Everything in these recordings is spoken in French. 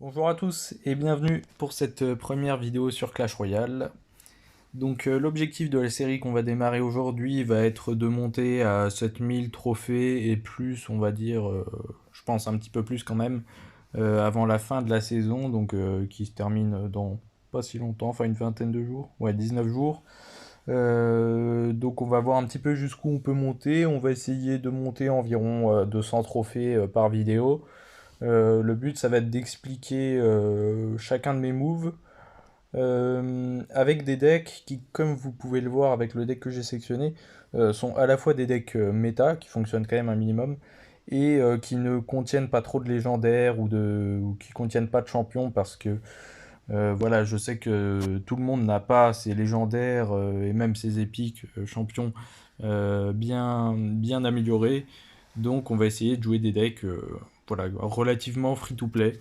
Bonjour à tous et bienvenue pour cette première vidéo sur Clash Royale. Donc l'objectif de la série qu'on va démarrer aujourd'hui va être de monter à 7000 trophées et plus, on va dire, je pense un petit peu plus quand même, avant la fin de la saison, donc qui se termine dans pas si longtemps, enfin une vingtaine de jours, ouais 19 jours. Donc on va voir un petit peu jusqu'où on peut monter, on va essayer de monter environ 200 trophées par vidéo. Le but, ça va être d'expliquer chacun de mes moves avec des decks qui, comme vous pouvez le voir avec le deck que j'ai sélectionné, sont à la fois des decks méta qui fonctionnent quand même un minimum et qui ne contiennent pas trop de légendaires ou qui contiennent pas de champions parce que voilà, je sais que tout le monde n'a pas ces légendaires et même ces épiques champions bien améliorés. Donc on va essayer de jouer des decks voilà, relativement free-to-play.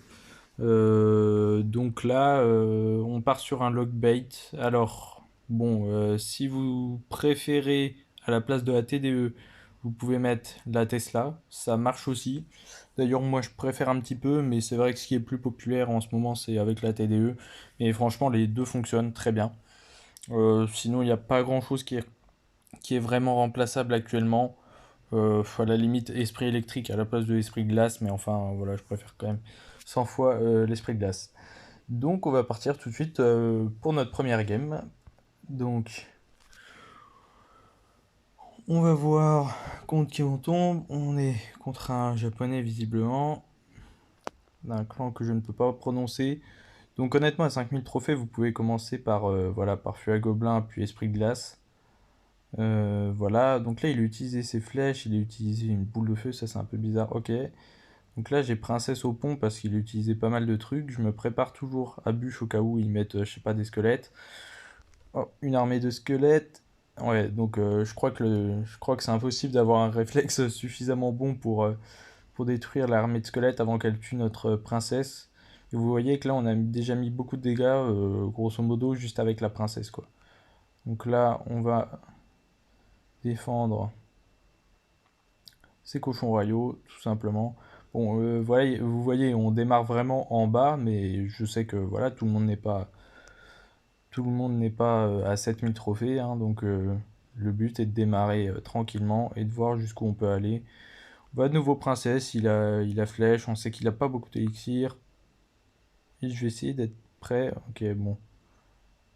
Donc là, on part sur un lockbait. Alors, bon, si vous préférez à la place de la TDE, vous pouvez mettre la Tesla, ça marche aussi. D'ailleurs, moi je préfère un petit peu, mais c'est vrai que ce qui est plus populaire en ce moment, c'est avec la TDE. Mais franchement, les deux fonctionnent très bien. Sinon, il n'y a pas grand-chose qui est vraiment remplaçable actuellement. À la limite, esprit électrique à la place de l'esprit glace, mais enfin, voilà, je préfère quand même 100 fois l'esprit glace. Donc, on va partir tout de suite pour notre première game. Donc, on va voir contre qui on tombe. On est contre un japonais, visiblement, d'un clan que je ne peux pas prononcer. Donc, honnêtement, à 5000 trophées, vous pouvez commencer par, voilà, par Feu à Gobelin, puis Esprit de Glace. Voilà, donc là, il a utilisé ses flèches, il a utilisé une boule de feu, ça c'est un peu bizarre. Ok. Donc là, j'ai princesse au pont parce qu'il a utilisé pas mal de trucs. Je me prépare toujours à bûche au cas où ils mettent, je sais pas, des squelettes. Oh, une armée de squelettes. Ouais, donc je crois que c'est impossible d'avoir un réflexe suffisamment bon pour détruire l'armée de squelettes avant qu'elle tue notre princesse. Et vous voyez que là, on a déjà mis beaucoup de dégâts, grosso modo, juste avec la princesse, quoi. Donc là, on va défendre ces cochons royaux, tout simplement. Bon, voilà, vous voyez, on démarre vraiment en bas, mais je sais que voilà, tout le monde n'est pas à 7000 trophées, hein, donc le but est de démarrer tranquillement et de voir jusqu'où on peut aller. On va de nouveau princesse, il a flèche, on sait qu'il a pas beaucoup d'élixir. Et je vais essayer d'être prêt. Ok, bon.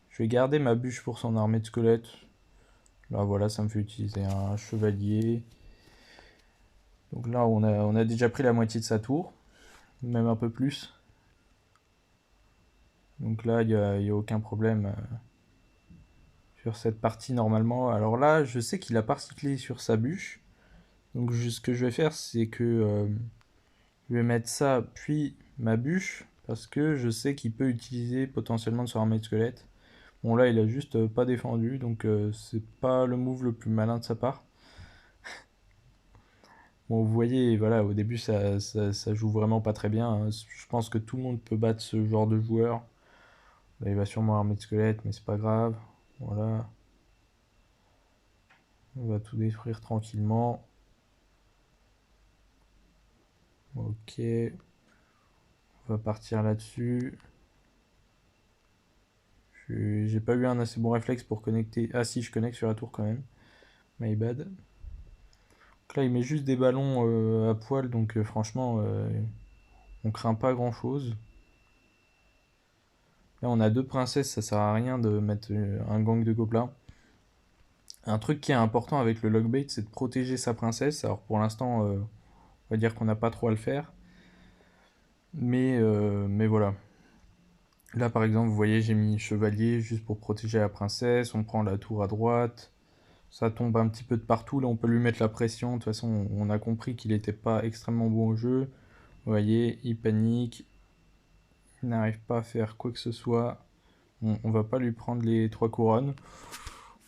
Je vais garder ma bûche pour son armée de squelettes. Là, voilà, ça me fait utiliser un chevalier. Donc là, on a déjà pris la moitié de sa tour, même un peu plus. Donc là, il y a aucun problème sur cette partie normalement. Alors là, je sais qu'il a pas recyclé sur sa bûche. Donc ce que je vais faire, c'est que je vais mettre ça, puis ma bûche, parce que je sais qu'il peut utiliser potentiellement sur armée de squelette. Bon là, il a juste pas défendu, donc c'est pas le move le plus malin de sa part. Bon, vous voyez, voilà, au début, ça joue vraiment pas très bien, hein. Je pense que tout le monde peut battre ce genre de joueur. Là, il va sûrement armée de squelette, mais c'est pas grave. Voilà. On va tout détruire tranquillement. Ok. On va partir là-dessus. J'ai pas eu un assez bon réflexe pour connecter. Ah si, je connecte sur la tour quand même. My bad. Donc là, il met juste des ballons à poil, donc franchement, on craint pas grand-chose. Là, on a deux princesses, ça sert à rien de mettre un gang de gobelins. Un truc qui est important avec le lockbait, c'est de protéger sa princesse. Alors pour l'instant, on va dire qu'on n'a pas trop à le faire. Mais voilà. Là, par exemple, vous voyez, j'ai mis chevalier juste pour protéger la princesse. On prend la tour à droite. Ça tombe un petit peu de partout. Là, on peut lui mettre la pression. De toute façon, on a compris qu'il n'était pas extrêmement bon au jeu. Vous voyez, il panique. Il n'arrive pas à faire quoi que ce soit. On va pas lui prendre les trois couronnes.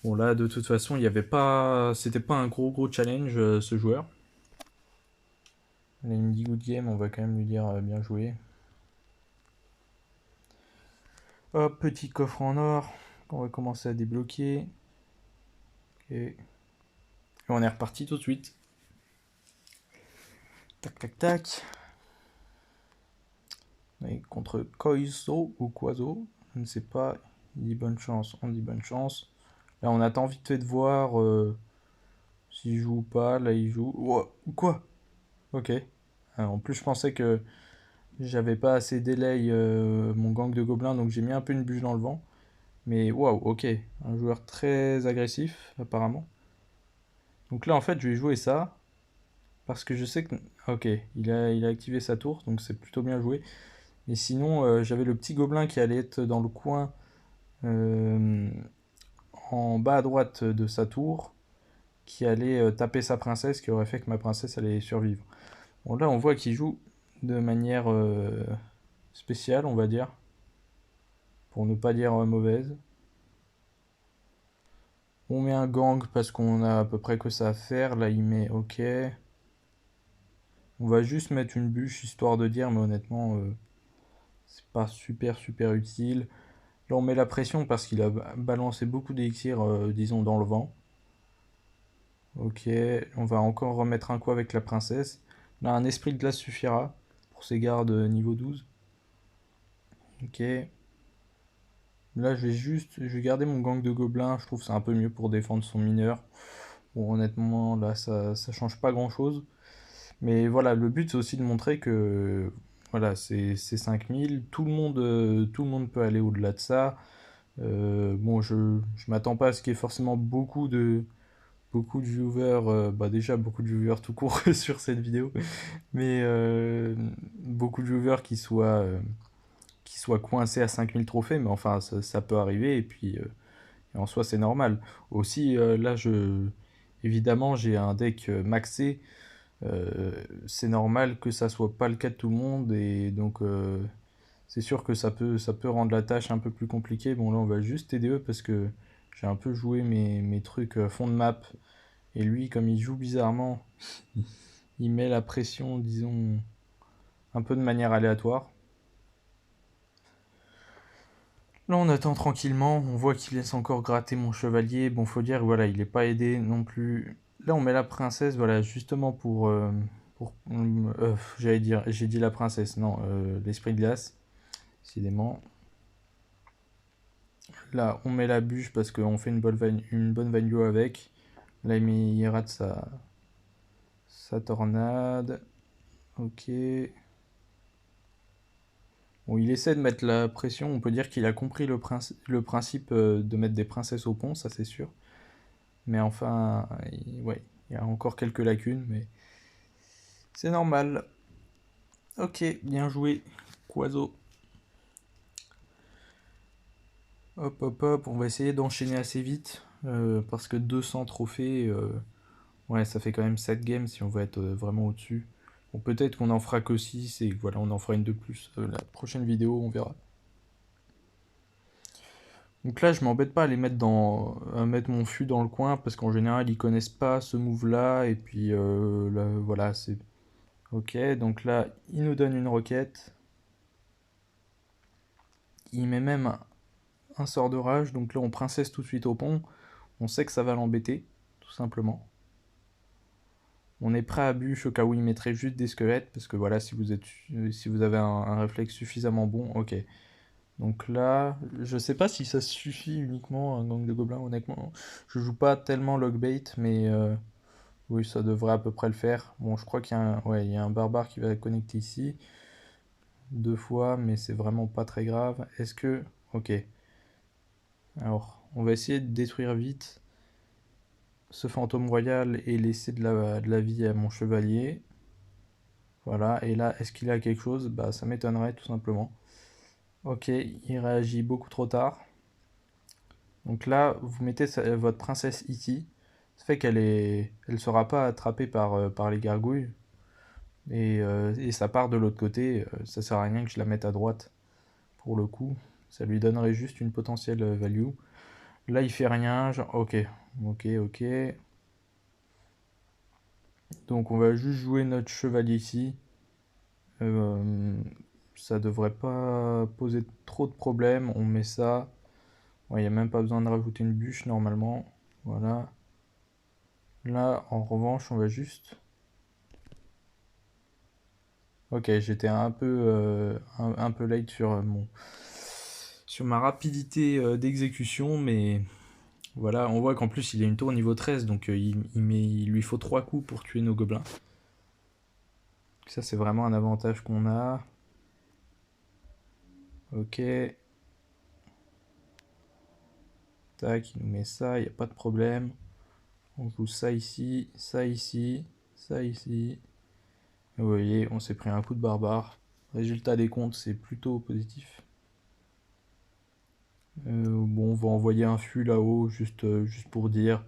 Bon, là, de toute façon, il y avait pas. C'était pas un gros challenge, ce joueur. Là, il me dit good game. On va quand même lui dire bien joué. Hop, petit coffre en or. On va commencer à débloquer. Et on est reparti tout de suite. Tac, tac, tac. Et contre Koiso ou Quaso, je ne sais pas. Il dit bonne chance, on dit bonne chance. Là, on attend vite fait de voir s'il joue ou pas. Là, il joue. Ouah, quoi? Ok. En plus, je pensais que j'avais pas assez délai mon gang de gobelins, donc j'ai mis un peu une bûche dans le vent. Mais waouh, ok. Un joueur très agressif, apparemment. Donc là, en fait, je vais jouer ça. Parce que je sais que... Ok, il a activé sa tour, donc c'est plutôt bien joué. Mais sinon, j'avais le petit gobelin qui allait être dans le coin euh, en bas à droite de sa tour, qui allait taper sa princesse, qui aurait fait que ma princesse allait survivre. Bon, là, on voit qu'il joue de manière spéciale, on va dire, pour ne pas dire mauvaise. On met un gang parce qu'on a à peu près que ça à faire. Là, il met OK. On va juste mettre une bûche histoire de dire, mais honnêtement, c'est pas super utile. Là, on met la pression parce qu'il a balancé beaucoup d'élixir, disons, dans le vent. Ok, on va encore remettre un coup avec la princesse. Là, un esprit de glace suffira pour ses gardes niveau 12. Ok. Là, je vais garder mon gang de gobelins. Je trouve que c'est un peu mieux pour défendre son mineur. Bon, honnêtement, là, ça change pas grand-chose. Mais voilà, le but, c'est aussi de montrer que voilà, c'est 5000. Tout le monde peut aller au-delà de ça. Bon, je m'attends pas à ce qu'il y ait forcément beaucoup de viewers, bah déjà beaucoup de viewers tout court sur cette vidéo, mais beaucoup de viewers qui soient coincés à 5000 trophées, mais enfin ça peut arriver, et puis et en soi c'est normal. Aussi, là évidemment j'ai un deck maxé, c'est normal que ça soit pas le cas de tout le monde, et donc c'est sûr que ça peut rendre la tâche un peu plus compliquée. Bon là on va juste TDE parce que j'ai un peu joué mes trucs fond de map. Et lui, comme il joue bizarrement, il met la pression, disons, un peu de manière aléatoire. Là, on attend tranquillement. On voit qu'il laisse encore gratter mon chevalier. Bon, faut dire, voilà, il n'est pas aidé non plus. Là, on met la princesse, voilà, justement j'allais dire, j'ai dit la princesse, non, l'esprit de glace, décidément. Là, on met la bûche parce qu'on fait une bonne value avec. Là, il rate sa tornade. Ok. Bon, il essaie de mettre la pression, on peut dire qu'il a compris le principe de mettre des princesses au pont, ça c'est sûr. Mais enfin, ouais, il y a encore quelques lacunes, mais c'est normal. Ok, bien joué, Quaso. Hop, hop, hop, on va essayer d'enchaîner assez vite, parce que 200 trophées, ouais, ça fait quand même 7 games si on veut être vraiment au-dessus. Bon, peut-être qu'on en fera que 6, et voilà, on en fera une de plus la prochaine vidéo, on verra. Donc là, je m'embête pas à mettre mon fût dans le coin parce qu'en général, ils connaissent pas ce move-là. Et puis là, voilà, c'est ok. Donc là, il nous donne une roquette. Il met même un sort de rage. Donc là, on princesse tout de suite au pont. On sait que ça va l'embêter, tout simplement. On est prêt à bûche au cas où il mettrait juste des squelettes parce que voilà, si vous avez un réflexe suffisamment bon, ok. Donc là, je sais pas si ça suffit uniquement un gang de gobelins, honnêtement. Je joue pas tellement logbait, mais oui, ça devrait à peu près le faire. Bon, je crois qu'il y a un barbare qui va connecter ici. 2 fois, mais c'est vraiment pas très grave. Est-ce que... Ok. Alors, on va essayer de détruire vite ce fantôme royal et laisser de la vie à mon chevalier. Voilà, et là, est-ce qu'il a quelque chose? Bah, ça m'étonnerait tout simplement. Ok, il réagit beaucoup trop tard. Donc là, vous mettez votre princesse ici. Ça fait elle sera pas attrapée par les gargouilles. Et ça part de l'autre côté. Ça sert à rien que je la mette à droite. Pour le coup, ça lui donnerait juste une potentielle value. Là, il fait rien. Ok, ok. Donc on va juste jouer notre chevalier ici. Euh, Ça devrait pas poser trop de problèmes. On met ça. Il n'y a même pas besoin de rajouter une bûche normalement. Voilà. Là, en revanche, on va juste... Ok, j'étais un peu late sur sur ma rapidité d'exécution, mais voilà, on voit qu'en plus il a une tour niveau 13, donc il lui faut 3 coups pour tuer nos gobelins. Ça c'est vraiment un avantage qu'on a. Ok. Tac, il nous met ça, il n'y a pas de problème. On joue ça ici, ça ici, ça ici. Et vous voyez, on s'est pris un coup de barbare. Résultat des comptes, c'est plutôt positif. Bon, on va envoyer un fût là-haut, juste pour dire.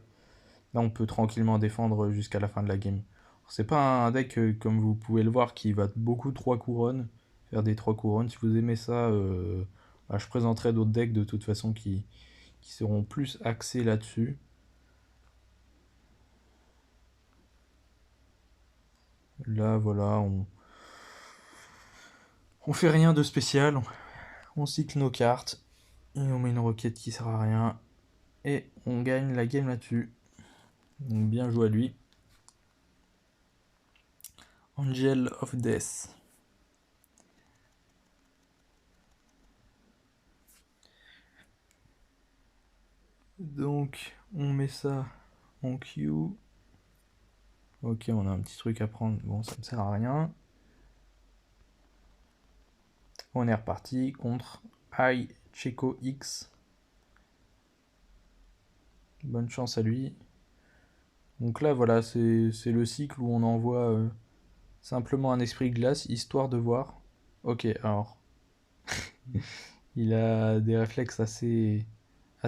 Là, on peut tranquillement défendre jusqu'à la fin de la game. C'est pas un deck, comme vous pouvez le voir, qui va beaucoup 3 couronnes. Faire des 3 couronnes. Si vous aimez ça, bah, je présenterai d'autres decks de toute façon qui seront plus axés là-dessus. Là, voilà, on fait rien de spécial. On cycle nos cartes. Et on met une requête qui sert à rien. Et on gagne la game là-dessus. Donc bien joué à lui. Angel of Death. Donc on met ça en queue. Ok, on a un petit truc à prendre. Bon, ça me sert à rien. On est reparti contre Checo X. Bonne chance à lui. Donc là, voilà, c'est le cycle où on envoie simplement un esprit glace, histoire de voir. Ok, alors, il a des réflexes assez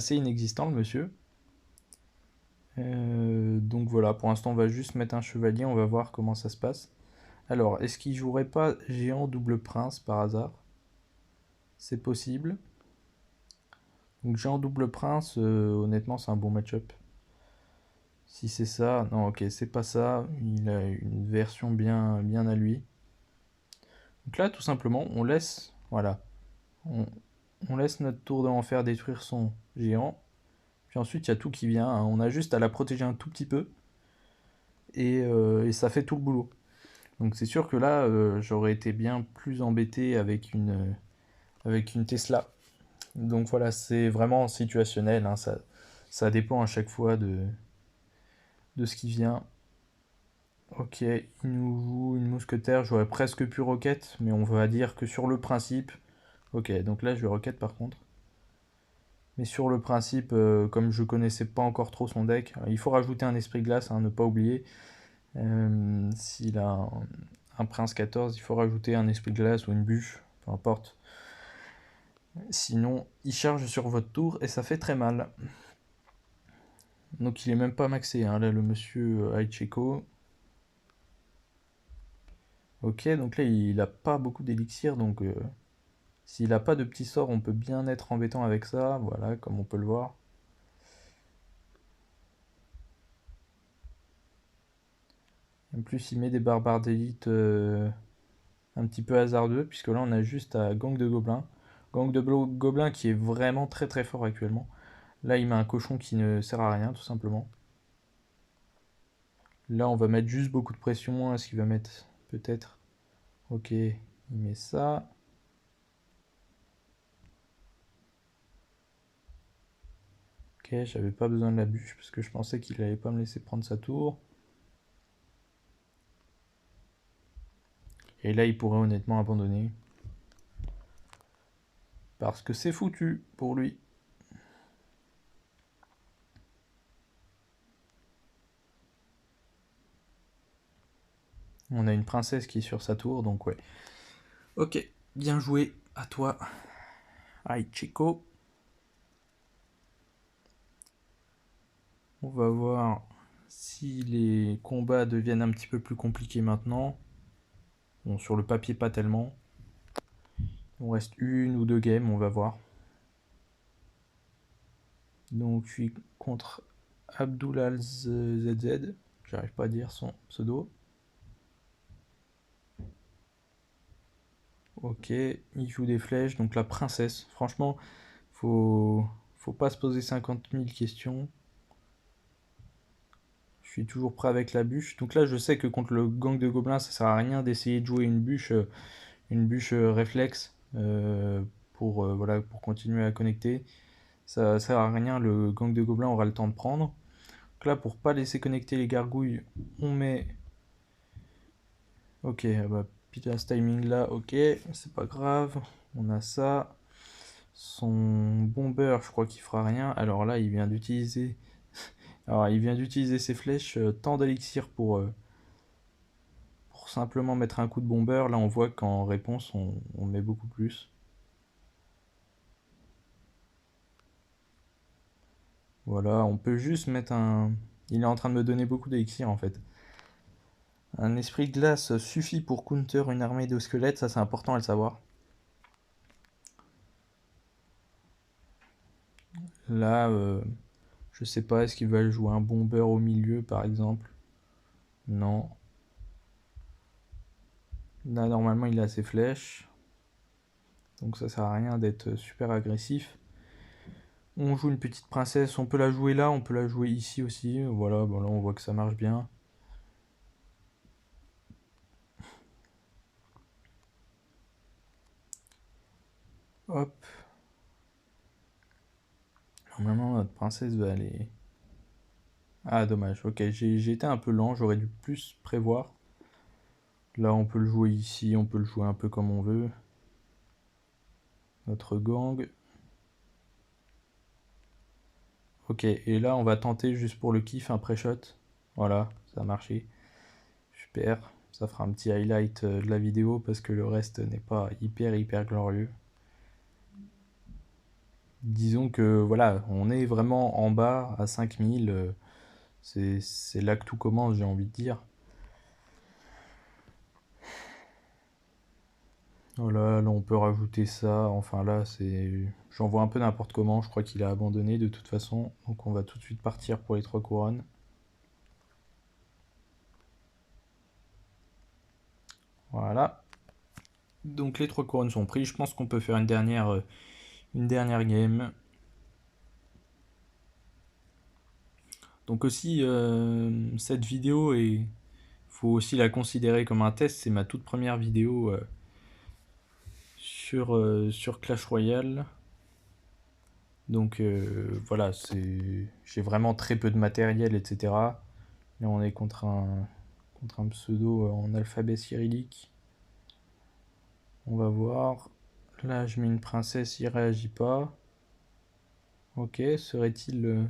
inexistants, le monsieur. Donc voilà, pour l'instant, on va juste mettre un chevalier, on va voir comment ça se passe. Alors, est-ce qu'il jouerait pas géant double prince par hasard? C'est possible. Donc géant double prince, honnêtement, c'est un bon match-up. Si c'est ça, non, ok, c'est pas ça. Il a une version bien à lui. Donc là, tout simplement, on laisse, voilà, on, on laisse notre tour de l'enfer détruire son géant. Puis ensuite, il y a tout qui vient, hein. On a juste à la protéger un tout petit peu. Et ça fait tout le boulot. Donc c'est sûr que là, j'aurais été bien plus embêté avec une Tesla. Donc voilà, c'est vraiment situationnel, hein. Ça dépend à chaque fois de ce qui vient. Ok, il nous joue une mousquetaire, j'aurais presque pu roquette, mais on va dire que sur le principe... Ok, donc là je vais roquette par contre. Mais sur le principe, comme je connaissais pas encore trop son deck, il faut rajouter un esprit glace, hein, ne pas oublier. S'il a un prince 14, il faut rajouter un esprit glace ou une bûche, peu importe. Sinon, il charge sur votre tour et ça fait très mal. Donc il est même pas maxé, hein, là le monsieur Aicheko. Ok, donc là il a pas beaucoup d'élixir, donc s'il a pas de petits sorts, on peut bien être embêtant avec ça, voilà, comme on peut le voir. En plus, il met des barbares d'élite un petit peu hasardeux, puisque là on a juste à gang de gobelins. Gang de gobelins qui est vraiment très très fort actuellement. Là, il met un cochon qui ne sert à rien, tout simplement. Là, on va mettre juste beaucoup de pression. Est-ce qu'il va mettre peut-être? Ok, il met ça. Ok, j'avais pas besoin de la bûche parce que je pensais qu'il allait pas me laisser prendre sa tour. Et là, il pourrait honnêtement abandonner. Parce que c'est foutu pour lui. On a une princesse qui est sur sa tour, donc ouais. Ok, bien joué, à toi. Aïe, Chico. On va voir si les combats deviennent un petit peu plus compliqués maintenant. Bon, sur le papier, pas tellement. Il reste une ou deux games, on va voir. Donc je suis contre Abdulal ZZ. J'arrive pas à dire son pseudo. Ok, il joue des flèches, donc la princesse. Franchement, faut pas se poser 50 000 questions. Je suis toujours prêt avec la bûche. Donc là, je sais que contre le gang de gobelins, ça sert à rien d'essayer de jouer une bûche réflexe. voilà, pour continuer à connecter. Ça sert à rien, le gang de gobelins aura le temps de prendre. Donc là, pour pas laisser connecter les gargouilles, on met... Ok, bah, pile à ce timing là, ok, c'est pas grave. On a ça. Son bomber, je crois qu'il fera rien. Alors là, il vient d'utiliser... Alors, il vient d'utiliser ses flèches, tant d'élixir pour simplement mettre un coup de bomber. Là, on voit qu'en réponse, on met beaucoup plus. Voilà, on peut juste mettre un... Il est en train de me donner beaucoup d'élixir en fait. Un esprit de glace suffit pour counter une armée de squelettes, ça c'est important à le savoir. Là, je sais pas, est-ce qu'il va jouer un bomber au milieu par exemple? Non. Là, normalement, il a ses flèches. Donc ça sert à rien d'être super agressif. On joue une petite princesse, on peut la jouer là, on peut la jouer ici aussi. Voilà, bon là on voit que ça marche bien. Hop. Normalement notre princesse va aller... Ah dommage, ok, j'ai été un peu lent, j'aurais dû plus prévoir. Là on peut le jouer ici, on peut le jouer un peu comme on veut. Notre gang. Ok, et là on va tenter juste pour le kiff un pré-shot. Voilà, ça a marché. Super, ça fera un petit highlight de la vidéo parce que le reste n'est pas hyper glorieux. Disons que voilà, on est vraiment en bas à 5000, c'est là que tout commence, j'ai envie de dire. Voilà, là on peut rajouter ça, enfin là c'est... J'en vois un peu n'importe comment, je crois qu'il a abandonné de toute façon, donc on va tout de suite partir pour les 3 couronnes. Voilà. Donc les 3 couronnes sont prises, je pense qu'on peut faire une dernière game. Donc aussi, cette vidéo, il faut aussi la considérer comme un test, c'est ma toute première vidéo sur Clash Royale. Donc voilà, j'ai vraiment très peu de matériel, etc. Là on est contre un pseudo en alphabet cyrillique. On va voir. Là je mets une princesse, il réagit pas. Ok, serait-il...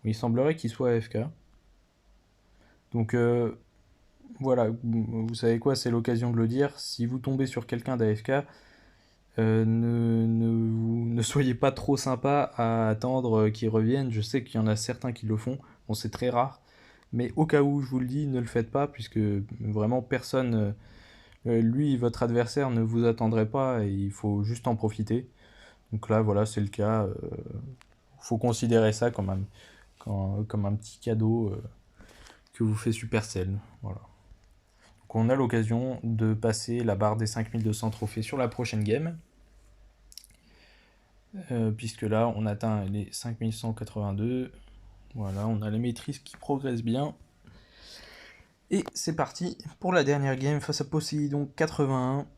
Il semblerait qu'il soit AFK. Donc voilà, vous savez quoi, c'est l'occasion de le dire. Si vous tombez sur quelqu'un d'AFK, ne soyez pas trop sympa à attendre qu'il revienne. Je sais qu'il y en a certains qui le font. Bon, c'est très rare. Mais au cas où, je vous le dis, ne le faites pas, puisque vraiment personne, lui, votre adversaire, ne vous attendrait pas et il faut juste en profiter. Donc là, voilà, c'est le cas. Faut considérer ça comme un petit cadeau que vous fait Supercell. Voilà. Donc on a l'occasion de passer la barre des 5200 trophées sur la prochaine game. Puisque là, on atteint les 5182. Voilà, on a la maîtrise qui progresse bien. Et c'est parti pour la dernière game face à Poséidon 81.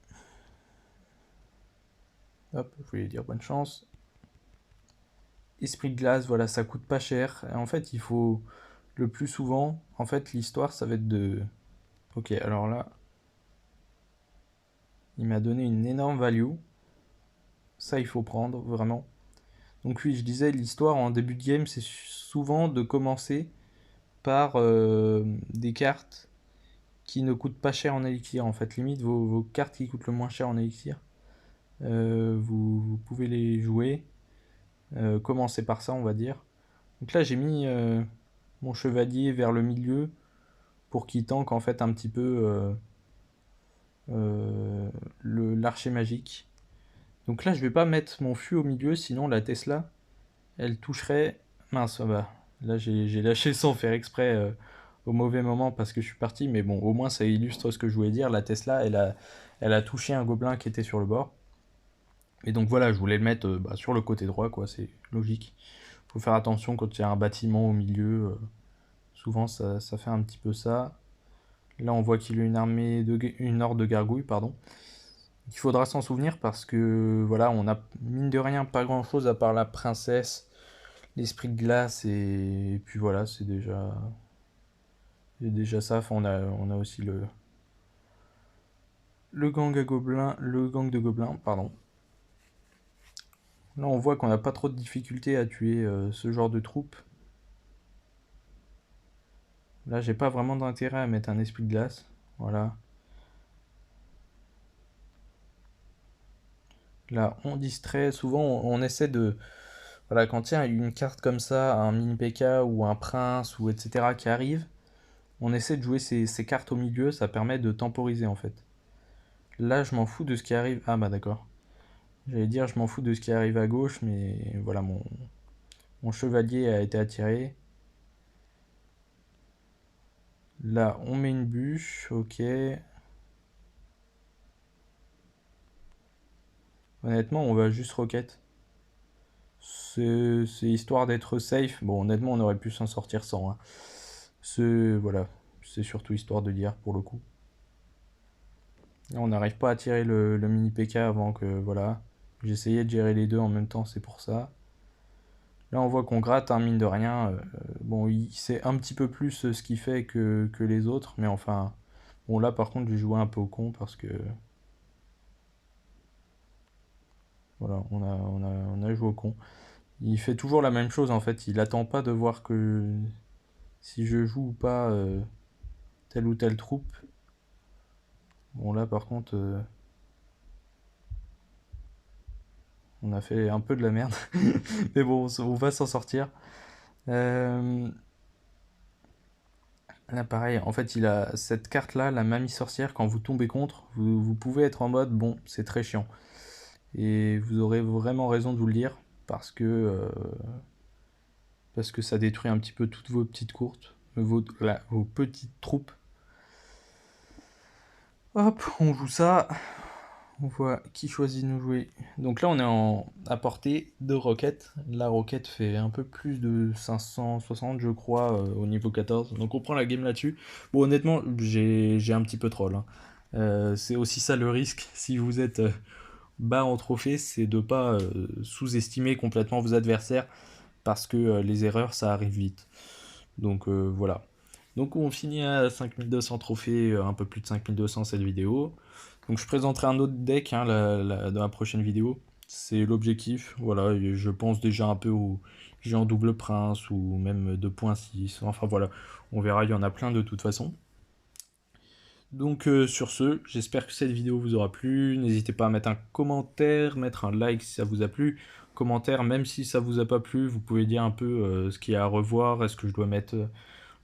Hop, je voulais dire bonne chance. Esprit de glace, voilà, ça coûte pas cher. Et en fait, il faut le plus souvent, en fait, l'histoire, ça va être de... Ok, alors là, il m'a donné une énorme value. Ça, il faut prendre, vraiment. Donc oui, je disais, l'histoire en début de game, c'est souvent de commencer par des cartes qui ne coûtent pas cher en élixir. En fait, limite, vos cartes qui coûtent le moins cher en élixir, vous pouvez les jouer. Commencer par ça, on va dire. Donc là, j'ai mis mon chevalier vers le milieu pour qu'il tank en fait un petit peu l'archer magique. Donc là, je vais pas mettre mon fût au milieu, sinon la Tesla, elle toucherait... Mince, bah, là j'ai lâché sans faire exprès au mauvais moment parce que je suis parti, mais bon, au moins ça illustre ce que je voulais dire. La Tesla, elle a touché un gobelin qui était sur le bord. Et donc voilà, je voulais le mettre sur le côté droit, quoi, c'est logique. Faut faire attention quand il y a un bâtiment au milieu, souvent ça fait un petit peu ça. Là on voit qu'il a une horde de gargouilles, pardon. Il faudra s'en souvenir parce que voilà, on a mine de rien pas grand chose à part la princesse, l'esprit de glace et puis voilà, c'est déjà ça. Enfin, on a aussi le gang à gobelins, le gang de gobelins, pardon. Là, on voit qu'on n'a pas trop de difficultés à tuer ce genre de troupes. Là, j'ai pas vraiment d'intérêt à mettre un esprit de glace. Voilà. Là, on distrait. Souvent, on essaie de. Voilà, quand il y a une carte comme ça, un mini PK ou un prince ou etc. qui arrive, on essaie de jouer ces cartes au milieu. Ça permet de temporiser en fait. Là, je m'en fous de ce qui arrive. Ah bah d'accord. J'allais dire, je m'en fous de ce qui arrive à gauche, mais voilà, mon chevalier a été attiré. Là, on met une bûche, ok. Honnêtement, on va juste rocket. C'est histoire d'être safe. Bon, honnêtement, on aurait pu s'en sortir sans, hein. Voilà, c'est surtout histoire de dire pour le coup. Là, on n'arrive pas à tirer le mini PK avant que, voilà. J'essayais de gérer les deux en même temps, c'est pour ça. Là, on voit qu'on gratte, hein, mine de rien. Bon, il sait un petit peu plus ce qu'il fait que les autres, mais enfin. Bon, là, par contre, j'ai joué un peu au con parce que. Voilà, on a joué au con. Il fait toujours la même chose en fait. Il attend pas de voir que si je joue ou pas telle ou telle troupe. Bon, là, par contre, on a fait un peu de la merde. Mais bon, on va s'en sortir. Euh, Là, pareil, en fait, il a cette carte-là, la mamie sorcière. Quand vous tombez contre, vous pouvez être en mode bon, c'est très chiant. Et vous aurez vraiment raison de vous le dire parce que ça détruit un petit peu toutes vos petites courtes, vos petites troupes. Hop, on joue ça. On voit qui choisit de nous jouer. Donc là, on est à portée de roquette. La roquette fait un peu plus de 560, je crois, au niveau 14. Donc on prend la game là-dessus. Bon, honnêtement, j'ai un petit peu troll, hein. C'est aussi ça le risque, si vous êtes bas en trophée, c'est de pas sous-estimer complètement vos adversaires, parce que les erreurs, ça arrive vite. Donc voilà. Donc on finit à 5200 trophées, un peu plus de 5200 cette vidéo. Donc je présenterai un autre deck, hein, dans la prochaine vidéo. C'est l'objectif. Voilà, et je pense déjà un peu au géant double prince ou même 2.6. Enfin voilà, on verra, il y en a plein de toute façon. Donc sur ce, j'espère que cette vidéo vous aura plu. N'hésitez pas à mettre un commentaire, mettre un like si ça vous a plu. Commentaire, même si ça vous a pas plu, vous pouvez dire un peu ce qu'il y a à revoir. Est-ce que je dois mettre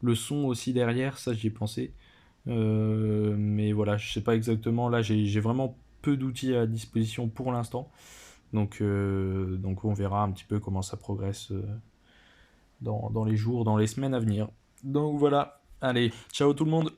le son aussi derrière? Ça, j'y ai pensé. Mais voilà, je sais pas exactement. Là, j'ai vraiment peu d'outils à disposition pour l'instant. Donc on verra un petit peu comment ça progresse dans les jours, dans les semaines à venir. Donc voilà, allez, ciao tout le monde!